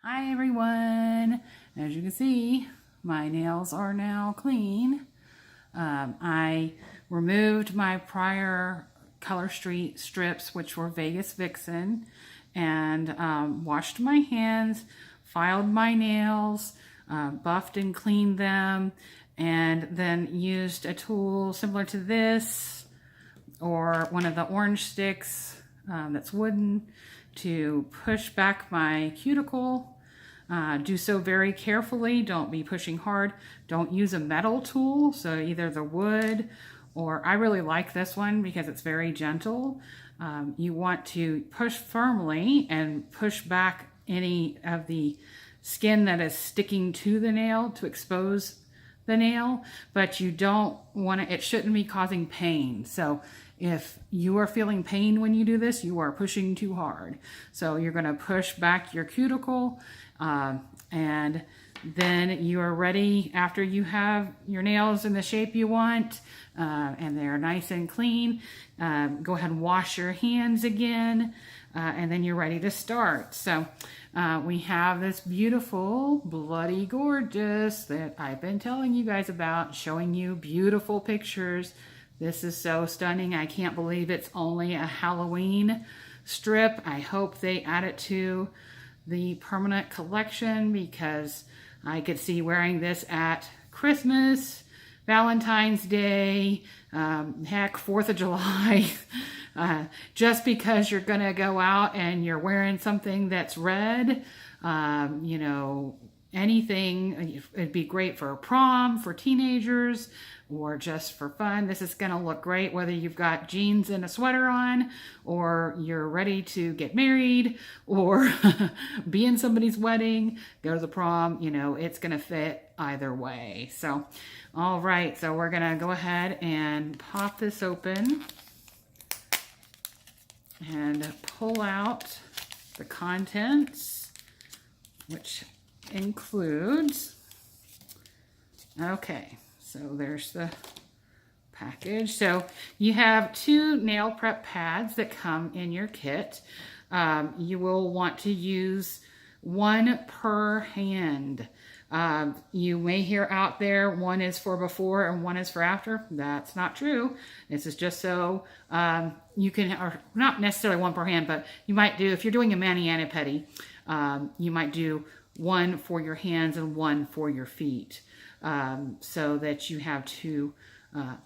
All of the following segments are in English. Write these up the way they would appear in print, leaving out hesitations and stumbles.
Hi everyone! As you can see, my nails are now clean. I removed my prior Color Street strips, which were Vegas Vixen, and washed my hands, filed my nails, buffed and cleaned them, and then used a tool similar to this or one of the orange sticks that's wooden to push back my cuticle. Do so very carefully. Don't be pushing hard. Don't use a metal tool, so either the wood or I really like this one because it's very gentle. You want to push firmly and push back any of the skin that is sticking to the nail to expose the nail, but you don't want to, it shouldn't be causing pain. So if you are feeling pain when you do this, you are pushing too hard. So you're going to push back your cuticle, and then you are ready after you have your nails in the shape you want, and they're nice and clean. Go ahead and wash your hands again, and then you're ready to start. So we have this beautiful Bloody Gorgeous that I've been telling you guys about, showing you beautiful pictures. This is so stunning. I can't believe it's only a Halloween strip. I hope they add it to the permanent collection because I could see wearing this at Christmas, Valentine's Day, heck, 4th of July. Just because you're going to go out and you're wearing something that's red, you know, anything, it'd be great for a prom, for teenagers, or just for fun. This is going to look great whether you've got jeans and a sweater on, or you're ready to get married, or be in somebody's wedding, go to the prom. You know, it's going to fit either way. So, all right, so we're going to go ahead and pop this open and pull out the contents, which includes, okay, so there's the package. So you have 2 nail prep pads that come in your kit. You will want to use 1 per hand. You may hear out there, 1 is for before and 1 is for after. That's not true. This is just so you can, or not necessarily 1 per hand, but you might do, if you're doing a mani pedi, you might do 1 for your hands and 1 for your feet, so that you have 2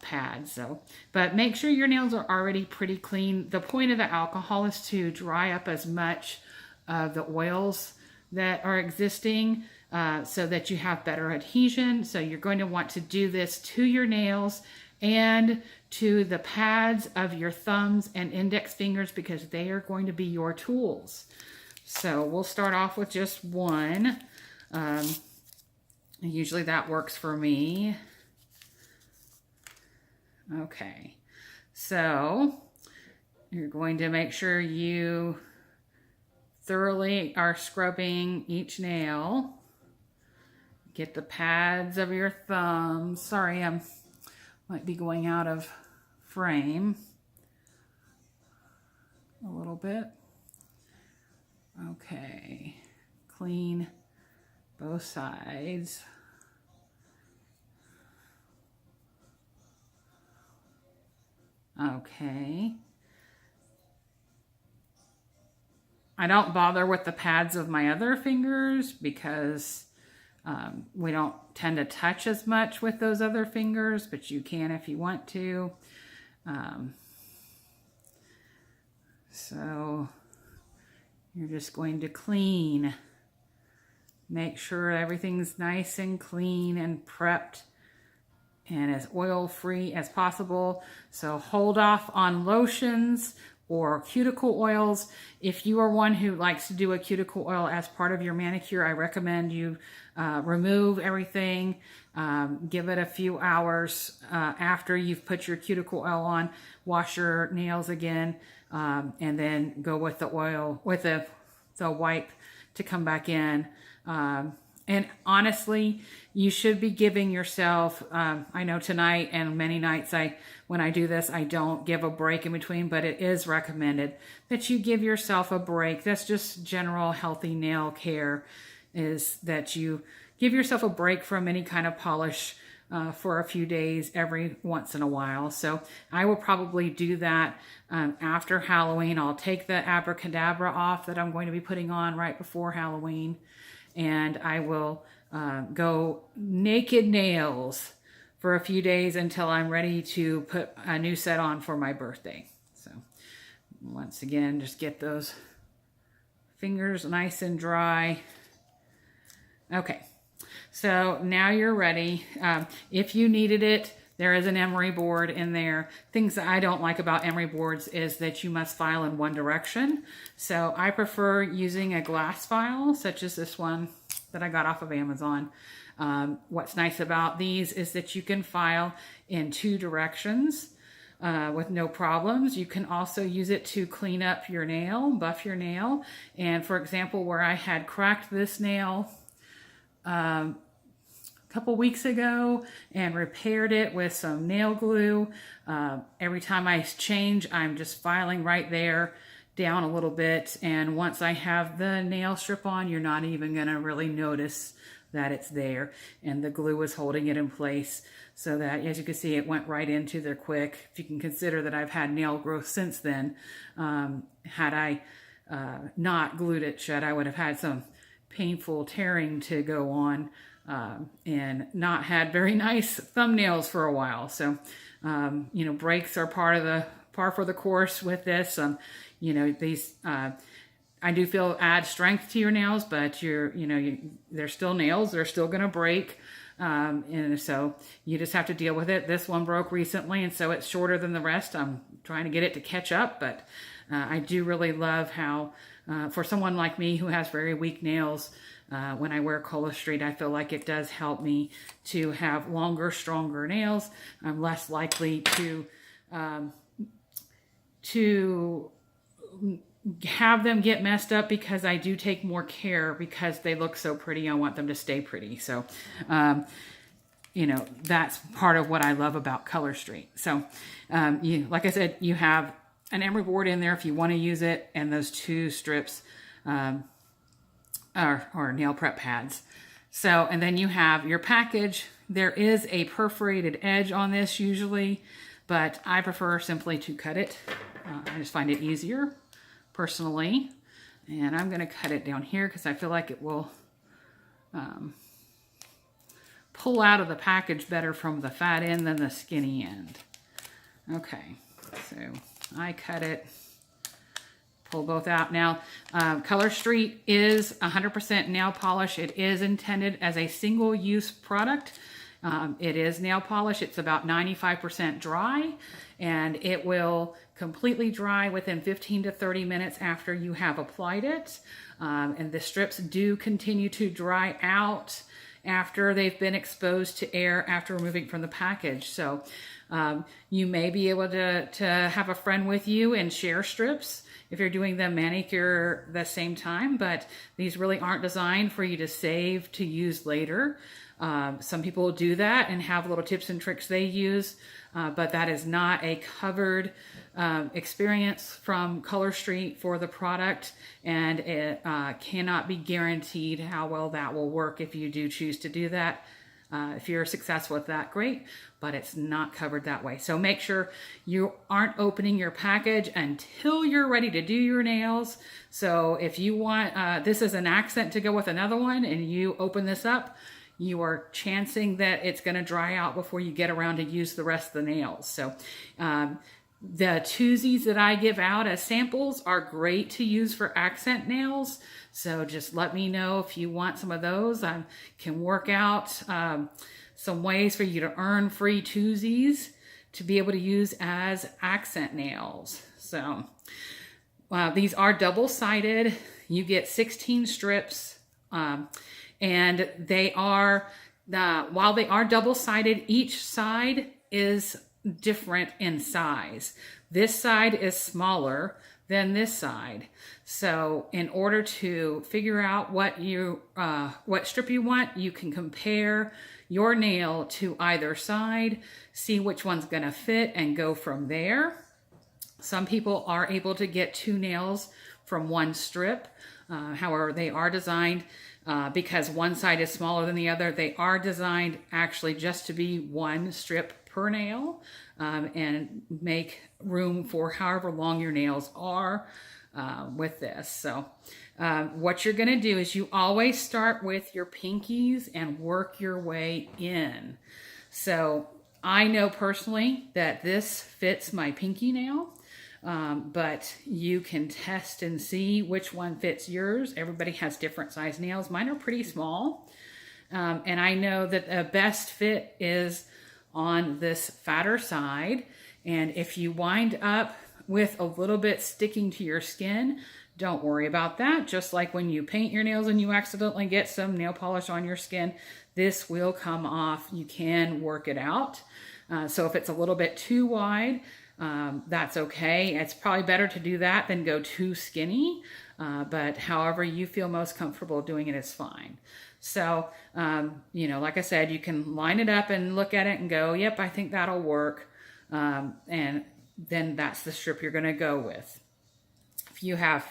pads. So, but make sure your nails are already pretty clean. The point of the alcohol is to dry up as much of the oils that are existing, so that you have better adhesion. So you're going to want to do this to your nails and to the pads of your thumbs and index fingers because they are going to be your tools. So we'll start off with just 1. Usually that works for me. Okay, so you're going to make sure you thoroughly are scrubbing each nail. Get the pads of your thumbs. Sorry, I might be going out of frame a little bit. Okay, clean both sides. Okay. I don't bother with the pads of my other fingers because we don't tend to touch as much with those other fingers, but you can if you want to. So you're just going to clean. Make sure everything's nice and clean and prepped and as oil-free as possible. So hold off on lotions or cuticle oils. If you are one who likes to do a cuticle oil as part of your manicure, I recommend you remove everything, give it a few hours after you've put your cuticle oil on, wash your nails again, and then go with the oil, with the wipe to come back in. And honestly, you should be giving yourself, I know tonight and many nights when I do this, I don't give a break in between, but it is recommended that you give yourself a break. That's just general healthy nail care, is that you give yourself a break from any kind of polish for a few days every once in a while. So I will probably do that after Halloween. I'll take the Abracadabra off that I'm going to be putting on right before Halloween, and I will go naked nails for a few days until I'm ready to put a new set on for my birthday. So once again, just get those fingers nice and dry. Okay, so now you're ready. If you needed it, there is an emery board in there. Things that I don't like about emery boards is that you must file in one direction. So I prefer using a glass file, such as this one that I got off of Amazon. What's nice about these is that you can file in two directions with no problems. You can also use it to clean up your nail, buff your nail. And for example, where I had cracked this nail a couple weeks ago and repaired it with some nail glue, every time I change, I'm just filing right there down a little bit, and once I have the nail strip on, you're not even going to really notice that it's there, and the glue is holding it in place, so that, as you can see, it went right into there quick. If you can consider that I've had nail growth since then, had I not glued it shut, I would have had some painful tearing to go on, and not had very nice thumbnails for a while. So breaks are par for the course with this. These I do feel add strength to your nails, but they're still nails. They're still going to break. And so you just have to deal with it. This one broke recently, and so it's shorter than the rest. I'm trying to get it to catch up, but I do really love how, for someone like me who has very weak nails, when I wear Color-Street, I feel like it does help me to have longer, stronger nails. I'm less likely to have them get messed up, because I do take more care because they look so pretty. I want them to stay pretty. So, that's part of what I love about Color-Street. So, like I said, you have an emery board in there if you want to use it, and those two strips or nail prep pads. So, and then you have your package. There is a perforated edge on this usually, but I prefer simply to cut it. I just find it easier personally. And I'm going to cut it down here because I feel like it will pull out of the package better from the fat end than the skinny end. Okay, so I cut it, pull both out. Now, Color-Street is 100% nail polish. It is intended as a single-use product. It is nail polish. It's about 95% dry, and it will completely dry within 15 to 30 minutes after you have applied it. And the strips do continue to dry out after they've been exposed to air after removing from the package. So you may be able to have a friend with you and share strips if you're doing the manicure the same time, but these really aren't designed for you to save to use later. Some people do that and have little tips and tricks they use, but that is not a covered experience from Color-Street for the product, and it cannot be guaranteed how well that will work if you do choose to do that. If you're successful with that, great, but it's not covered that way. So make sure you aren't opening your package until you're ready to do your nails. So if you want this as an accent to go with another one and you open this up, you are chancing that it's going to dry out before you get around to use the rest of the nails. So the twosies that I give out as samples are great to use for accent nails. So just let me know if you want some of those. I can work out some ways for you to earn free twosies to be able to use as accent nails. So these are double-sided. You get 16 strips, and they are, while they are double-sided, each side is different in size. This side is smaller than this side. So in order to figure out what strip you want, you can compare your nail to either side, see which one's gonna fit, and go from there. Some people are able to get 2 nails from one strip. However, they are designed because one side is smaller than the other. They are designed actually just to be 1 strip per nail, and make room for however long your nails are with this. So what you're going to do is you always start with your pinkies and work your way in. So I know personally that this fits my pinky nail. But you can test and see which one fits yours. Everybody has different size nails. Mine are pretty small. And I know that the best fit is on this fatter side. And if you wind up with a little bit sticking to your skin, don't worry about that. Just like when you paint your nails and you accidentally get some nail polish on your skin, this will come off. You can work it out. So if it's a little bit too wide, that's okay. It's probably better to do that than go too skinny, but however you feel most comfortable doing it is fine. So, you know, like I said, you can line it up and look at it and go, yep, I think that'll work. And then that's the strip you're going to go with. If you have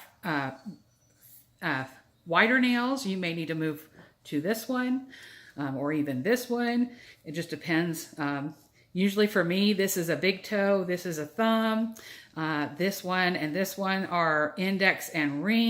wider nails, you may need to move to this one, or even this one. It just depends. Usually for me, this is a big toe, this is a thumb. This one and this one are index and ring.